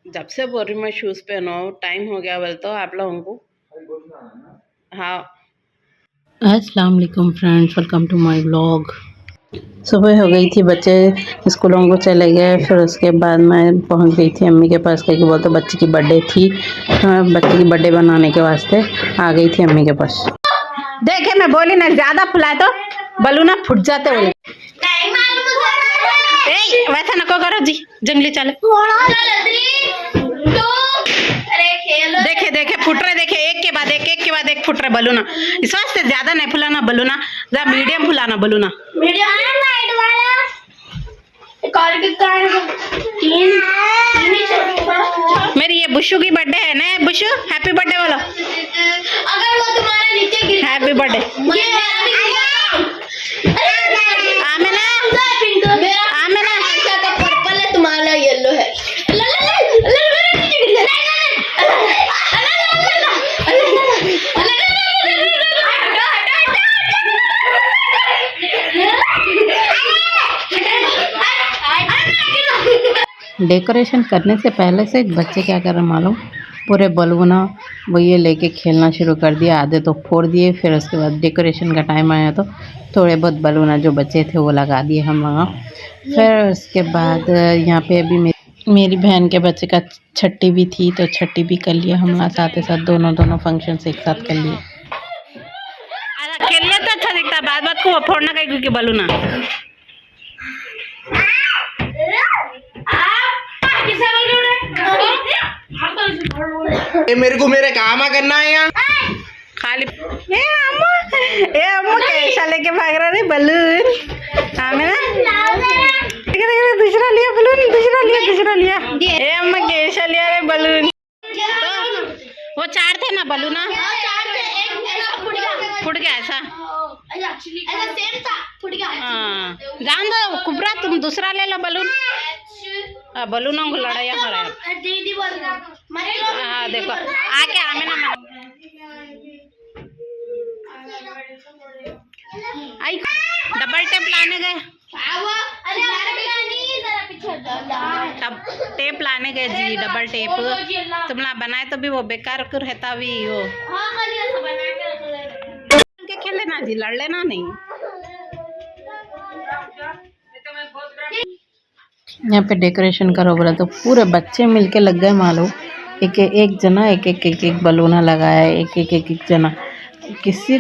जब से बोल रही मैं शूज़ पहनो, टाइम हो गया बोल तो आप लोगों को। हाँ, अस्सलाम वालेकुम friends, welcome to my vlog. सुबह हो गई थी, बच्चे स्कूलों को चले गए। फिर उसके बाद मैं पहुंच गई थी अम्मी के पास, क्योंकि बोलते बच्चे की बर्थडे थी। बच्चे की बर्थडे बनाने के वास्ते आ गई थी अम्मी के पास। देखे मैं बोली ना, ज़्यादा फुलाए तो बलूना फूट जाते बोले। वैसा नको करो जी, जंगली चले। देखे देखे फुट रहे, देखे एक के बाद एक फुट रहे बलूना। इस वास्ते ज्यादा नहीं फुलाना बलूना, जरा मीडियम फुलाना बलूना। मेरी ये बुशु की बर्थडे है ना, बुशु हैप्पी बर्थडे बोलो। अगर वो तुम्हारे नीचे हैप्पी बर्थडे। पर्पल है, तुम्हारा येलो है। डेकोरेशन करने से पहले से बच्चे क्या कर रहे मालूम, पूरे बलूना वो ये लेके खेलना शुरू कर दिया। आधे तो फोड़ दिए। फिर उसके बाद डेकोरेशन का टाइम आया तो थोड़े बहुत बलूना जो बच्चे थे वो लगा दिए हम लोग। फिर उसके बाद यहाँ पे अभी मेरी बहन के बच्चे का छठी भी थी, तो छठी भी कर लिया हम लोग साथ ही साथ। दोनों फंक्शन एक साथ कर लिए। खेलने तो अच्छा दिखता, बात बात को फोड़ना कहीं क्योंकि बलूना। मेरे को मेरे काम करना है यहाँ खाली। ए अम्मू कैसा लेके भाग रहा रे बलून। दूसरा लिया बलून, दूसरा लिया। ए अम्मा कैसा लिया रे बलून। वो 4 थे ना बलूना, फुट गया ऐसा। हाँ, जान दो कुबरा, तुम दूसरा ले लो बलून। बलूनों को लड़ाया हो रहा है। हाँ देखो आके आमे ना आई डबल टेप लाने गए। टेप लाने गए जी, डबल टेप। तुम ना बनाए तो भी वो बेकार कर रहता भी वो। के खेले ना जी, लड़ लेना नहीं। यहाँ पे डेकोरेशन करो बोला तो पूरे बच्चे मिलके लग गए मालूम। एक जना एक बलूना लगाया, एक जना। किसी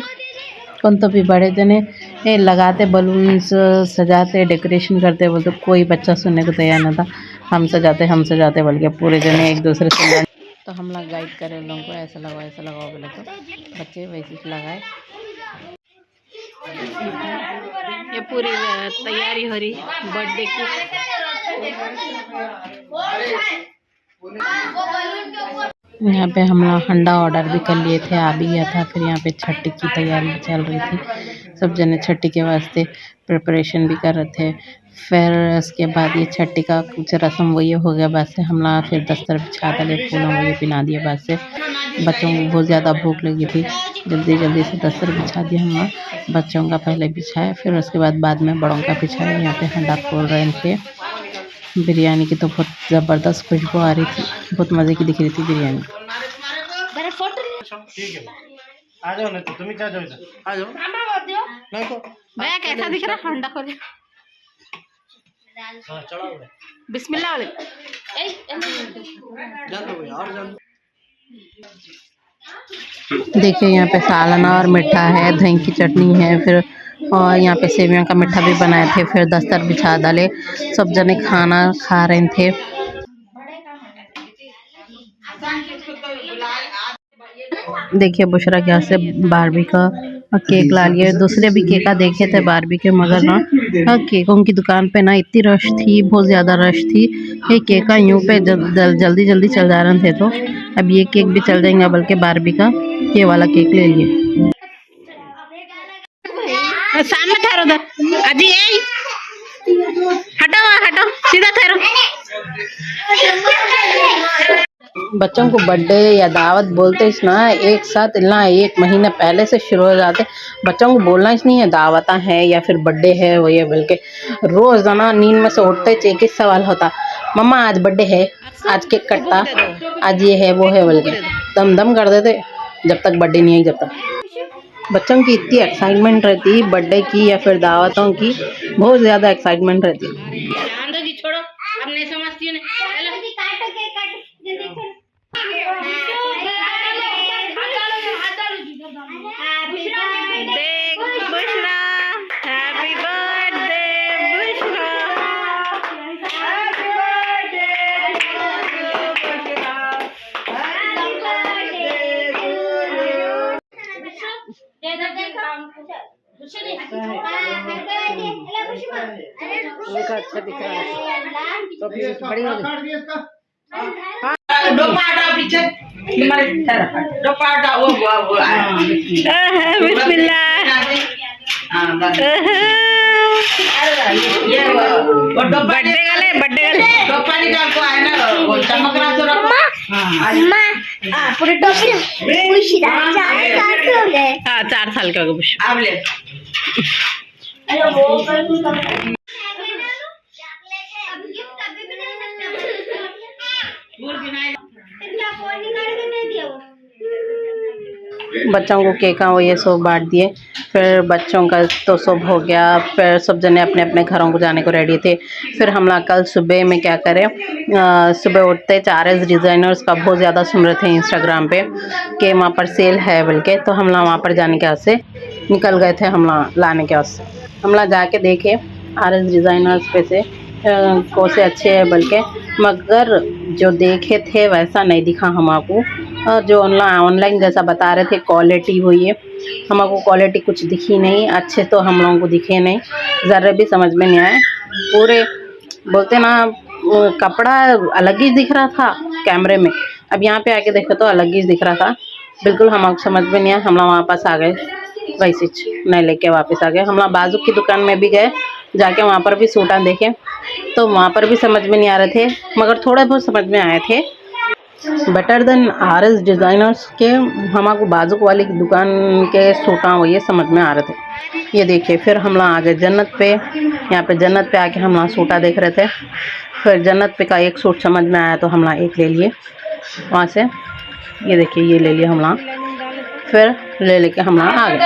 कौन तो भी बड़े जने लगाते बलून सजाते डेकोरेशन करते बोलते, कोई बच्चा सुनने को तैयार न था। हम सजाते बोल के पूरे जने एक दूसरे से। तो हम लोग गाइड करें लोगों को, ऐसा लगाओ बोले तो बच्चे वैसे लगाए। ये पूरी तैयारी हो रही बर्थडे की। यहाँ पे हम लोग हंडा ऑर्डर भी कर लिए थे, आ भी गया था। फिर यहाँ पे छठी की तैयारी चल रही थी, सब जने छठी के वास्ते प्रिपरेशन भी कर रहे थे। फिर उसके बाद ये छठी का कुछ रस्म वो ये हो गया, बस से हम लोग फिर दस्तर बिछा डाले, फूलों वो ये पिना दिया। बस से बच्चों को बहुत ज़्यादा भूख लगी थी, जल्दी से दस्तर बिछा दिया हम लोग। बच्चों का पहले बिछाया, फिर उसके बाद में बड़ों का बिछाया। यहाँ पे हंडा खोल रहे थे। बिरयानी की तो बहुत ज़बरदस्त खुशबू आ रही थी, बहुत मज़े की दिख रही थी बिरयानी। आ जाओ ना, तुम क्या जाओ, आ जाओ। नहीं तो भैया कैसा दिख रहा हंडा खोले। हाँ चढ़ाओ बिस्मिल्लाह वाले। देखिए यहाँ पे सालाना और मिठा है, दही की चटनी है। फिर और यहाँ पे सेवियों का मिठा भी बनाए थे। फिर दस्तर बिछा डाले, सब जने खाना खा रहे थे। देखिए बुशरा क्या से बारबी का केक ला लिए। दूसरे भी केका देखे थे बारबी के, मगर ना केकों की दुकान पे ना इतनी रश थी, बहुत ज़्यादा रश थी। ये केका यूं पे जल्दी चल जा रहे थे, तो अब ये केक भी चल जाएंगे। बल्कि बारबी का ये वाला केक ले लिए। सामने ठहरो उधर अजी, हटो सीधा ठहरो। बच्चों को बर्थडे या दावत बोलते हैं ना, एक साथ ना 1 महीना पहले से शुरू हो जाते। बच्चों को बोलना ही नहीं है दावत है या फिर बर्थडे है वो ये, बल्कि रोजाना नींद में से उठते एक ही सवाल होता, मम्मा आज बर्थडे है, आज केक कटता, आज ये है वो है बोल के दम दम कर देते जब तक बर्थडे नहीं आई जब तक। बच्चों की इतनी एक्साइटमेंट रहती है बर्थडे की या फिर दावतों की, बहुत ज़्यादा एक्साइटमेंट रहती है। छोड़ो अब नहीं समझती हूँ। उनका अच्छा दिख रहा है तो बड़ी हो गई। बिस्मिल्लाह। बर्थडे गले चमक रहा तो पूरी टोपी 4 साल का हो गए। बच्चों को केक वो ये सब बांट दिए, फिर बच्चों का तो सब हो गया, फिर सब जने अपने अपने घरों को जाने को रेडी थे। फिर हम लोग कल सुबह में क्या करें, सुबह उठते 4S डिज़ाइनर्स का बहुत ज़्यादा सुन रहे थे इंस्टाग्राम पे कि वहाँ पर सेल है बोल के, तो हम लोग वहाँ पर जाने के वास्ते निकल गए थे। हम लोग लाने के वास्ते हम लोग जाके देखे RS डिज़ाइनर्स पे से कौन से अच्छे है बोल के, मगर जो देखे थे वैसा नहीं दिखा हमको। जो ऑनलाइन जैसा बता रहे थे क्वालिटी हुई है, हमको क्वालिटी कुछ दिखी नहीं, अच्छे तो हम लोगों को दिखे नहीं, ज़रा भी समझ में नहीं आए। पूरे बोलते ना कपड़ा अलग ही दिख रहा था कैमरे में, अब यहाँ पे आके देखो तो अलग ही दिख रहा था, बिल्कुल हमको समझ में नहीं आया। हम लोग वापस आ गए, वैसे नहीं लेके वापस आ गए। हम लोग बाजू की दुकान में भी गए, जाके वहाँ पर भी सूटा देखे तो वहाँ पर भी समझ में नहीं आ रहे थे, मगर थोड़े बहुत समझ में आए थे। बेटर देन RS डिज़ाइनर्स के हमको बाजू वाली दुकान के सूटा वो ये समझ में आ रहे थे। ये देखिए, फिर हम लोग आ गए जन्नत पे। यहाँ पे जन्नत पे आके हम लोग सूटा देख रहे थे, फिर जन्नत पे का एक सूट समझ में आया तो हम लोग एक ले लिए वहाँ से। ये देखिए, ये ले लिया हम लोग, फिर ले लेके हम लोग आ गए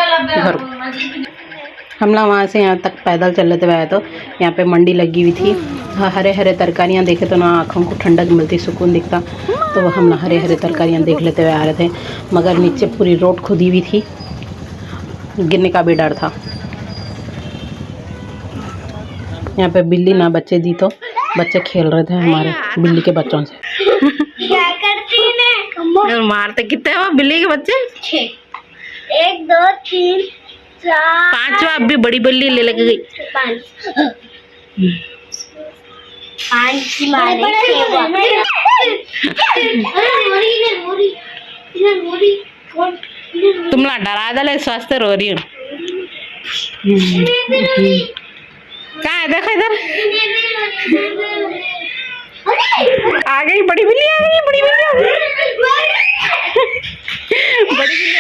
घर को। हम लोग वहाँ से यहाँ तक पैदल चल लेते हुए, तो यहाँ पे मंडी लगी हुई थी, हरे हरे तरकारियाँ देखे तो ना आँखों को ठंडक मिलती, सुकून दिखता, तो हम ना हरे हरे तरकारियाँ देख लेते हुए आ रहे थे। मगर नीचे पूरी रोड खुदी हुई थी, गिरने का भी डर था। यहाँ पे बिल्ली ना बच्चे दी तो बच्चे खेल रहे थे हमारे बिल्ली के बच्चों से। क्या करती है? मारते कितने हो बिल्ली के बच्चे? 1 2 3 4 5वां अब भी बड़ी बिल्ली ले लेके गई। 5 मारे। तुम ला डरा दले स्वास्थ्य रो रही हो। कहाँ है, देखो इधर आ गई बड़ी बिल्ली, आ गई बड़ी बिल्ली, आ गई बड़ी बिल्ली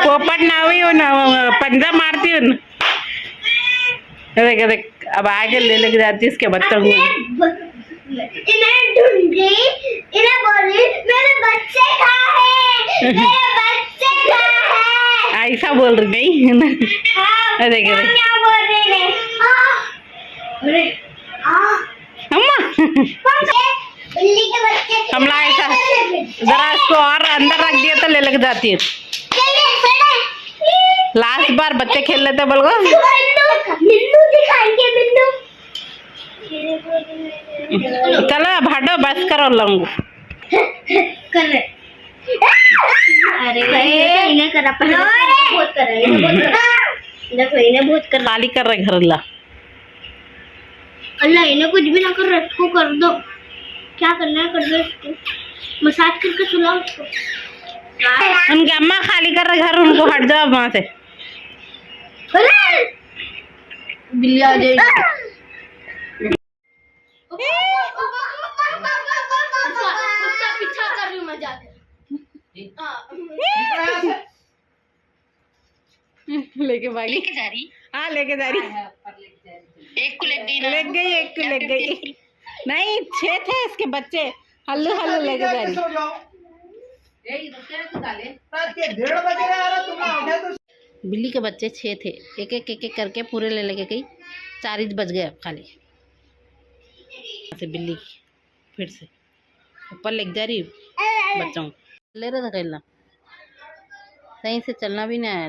पोपट ना हुई हो ना, पंजा मारती हो ना। देख देख, अब आगे ले लेके जाती है इसके बच्चों को। इन्हें ढूंढी, इन्हें बोली मेरे बच्चे कहाँ हैं, मेरे बच्चे कहाँ हैं। ऐसा बोल रही नहीं है ना। हाँ, देख देख क्या बोल रहे हैं? अरे अम्मा बिल्ली के बच्चे हमला ऐसा जरा इसको और अंदर रख दिया तो ले लेके जाती है। लास्ट बार बच्चे खेल लेते बोल गो। मिन्नू दिखाएंगे, मिन्नू। चलो अब हटो, बस करो लंगू। अरे इन्हें करा बहुत कर रहे हैं, देखो इन्हें बहुत कर खाली कर रहे घर ला। अल्लाह इन्हें कुछ भी ना कर रहा, इसको कर दो, क्या करना है कर दो, इसको मसाज करके सुलाओ इसको। उनके अम्मा खाली कर रहे घर, उनको हट जाओ वहां से। बिल्ली आ जाएगी। उसका पीछा कर रही हूँ मैं जाके। लेके भागी, हाँ लेके जा रही। एक को एक को लेग गई। नहीं 6 थे इसके बच्चे, हल्लू हल्लू लेके जा रही। बिल्ली के बच्चे 6 थे, एक एक करके पूरे ले लेके गई। 4 ही बज गए अब खाली। से बिल्ली फिर से ऊपर लेके जा रही बच्चों को। ले रहा था खेलना, सही से चलना भी नहीं आया।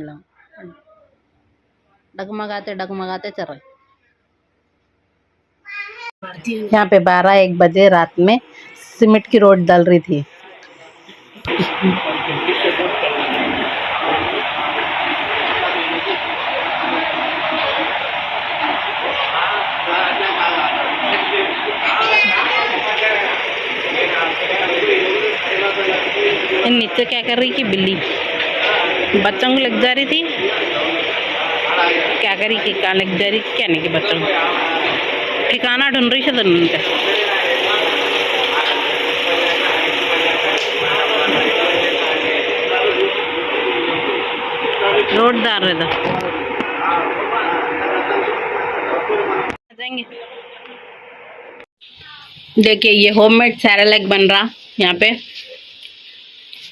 डगमगाते चल रहे। यहाँ पे 12-1 बजे रात में सीमेंट की रोड डल रही थी। नीचे क्या कर रही कि बिल्ली बच्चों को लग जा रही थी। क्या करी कि क्या लग जा रही क्या नहीं कि बच्चों को ठिकाना ढूंढ रही है। रोड डाल रहे था जाएंगे। देखिए ये होममेड सैरेलैक बन रहा यहाँ पे।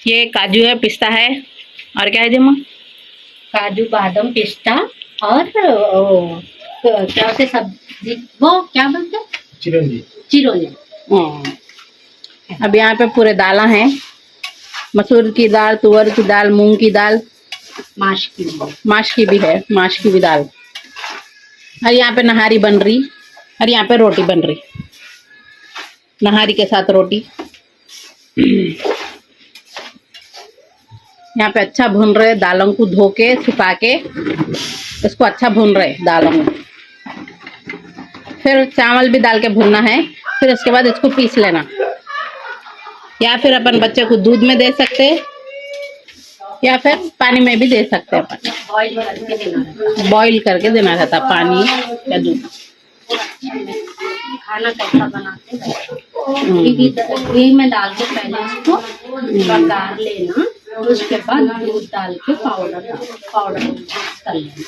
ये काजू है, पिस्ता है और क्या है जमा? काजू बादाम पिस्ता और क्या से सब्जी, वो क्या बोलते हैं, चिरौंजी। अब यहाँ पे पूरे दाला हैं, मसूर की दाल, तुअर की दाल, मूंग की दाल, माश की भी है, माश की भी दाल। और यहाँ पे नहारी बन रही और यहाँ पे रोटी बन रही, नहारी के साथ रोटी। यहाँ पे अच्छा भून रहे दालों को, धो के सुखा के इसको अच्छा भून रहे दालों को। फिर चावल भी डाल के भूनना है, फिर उसके बाद इसको पीस लेना। या फिर अपन बच्चे को दूध में दे सकते या फिर पानी में भी दे सकते हैं। अपन बॉईल करके देना रहता पानी या दूध। खाना कैसा बनाते हैं, घी में डाल के पहले इसको पका लेना, उसके बाद दूध डाल के पाउडर कर लेना।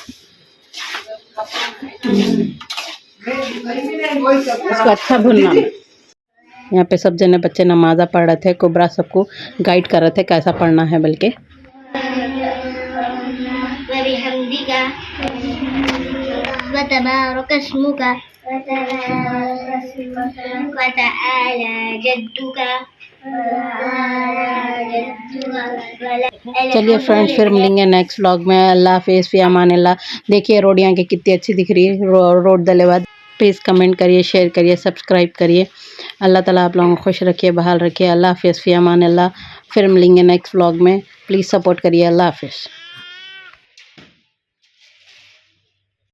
इसको अच्छा भूनना। यहाँ पे सब जने बच्चे नमाज़ा पढ़ रहे थे, कुबरा सबको गाइड कर रहे थे कैसा पढ़ना है बल्कि। चलिए फ्रेंड्स, फिर मिलेंगे नेक्स्ट व्लॉग में। अल्लाह हाफिज़, फी अमान अल्लाह। देखिए रोड यहाँ की कितनी अच्छी दिख रही है, रोड डले बाद। प्लीज़ कमेंट करिए, शेयर करिए, सब्सक्राइब करिए। अल्लाह ताला आप लोगों को खुश रखिए, बहाल रखिए। अल्लाह हाफिज़, फी अमान अल्लाह। फिर मिलेंगे नेक्स्ट व्लॉग में। प्लीज़ सपोर्ट करिए। अल्लाह हाफिज़।